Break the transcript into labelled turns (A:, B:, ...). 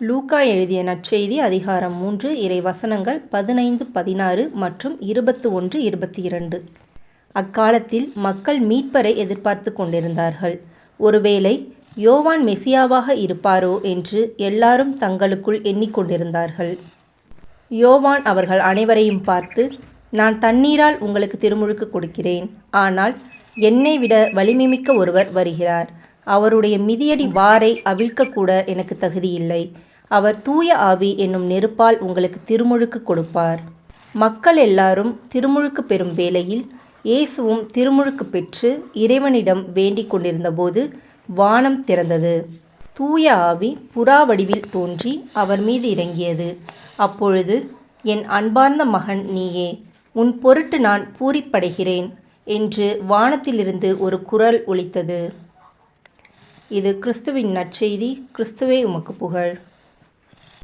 A: லூக்கா எழுதிய நற்செய்தி அதிகாரம் 3 இறை வசனங்கள் 15, 16 மற்றும் 21, 22. அக்காலத்தில் மக்கள் மீட்பரை எதிர்பார்த்து கொண்டிருந்தார்கள். ஒருவேளை யோவான் மெசியாவாக இருப்பாரோ என்று எல்லாரும் தங்களுக்குள் எண்ணிக்கொண்டிருந்தார்கள். யோவான் அவர்கள் அனைவரையும் பார்த்து, நான் தண்ணீரால் உங்களுக்கு திருமுழுக்கு கொடுக்கிறேன். ஆனால் என்னை விட வலிமைமிக்க ஒருவர் வருகிறார். அவருடைய மிதியடி வாரை அவிழ்க்கக்கூட எனக்கு தகுதியில்லை. அவர் தூய ஆவி என்னும் நெருப்பால் உங்களுக்கு திருமுழுக்கு கொடுப்பார். மக்கள் எல்லாரும் திருமுழுக்கு பெறும் வேளையில் இயேசுவும் திருமுழுக்கு பெற்று இறைவனிடம் வேண்டிக் கொண்டிருந்தபோது வானம் திறந்தது. தூய ஆவி புறா வடிவில் தோன்றி அவர் மீது இறங்கியது. அப்பொழுது, என் அன்பார்ந்த மகன் நீயே, உன் பொருட்டு நான் பூரிப்படைகிறேன் என்று வானத்திலிருந்து ஒரு குரல் ஒலித்தது. இது கிறிஸ்துவின் நற்செய்தி. கிறிஸ்துவே உமக்கு புகழ்.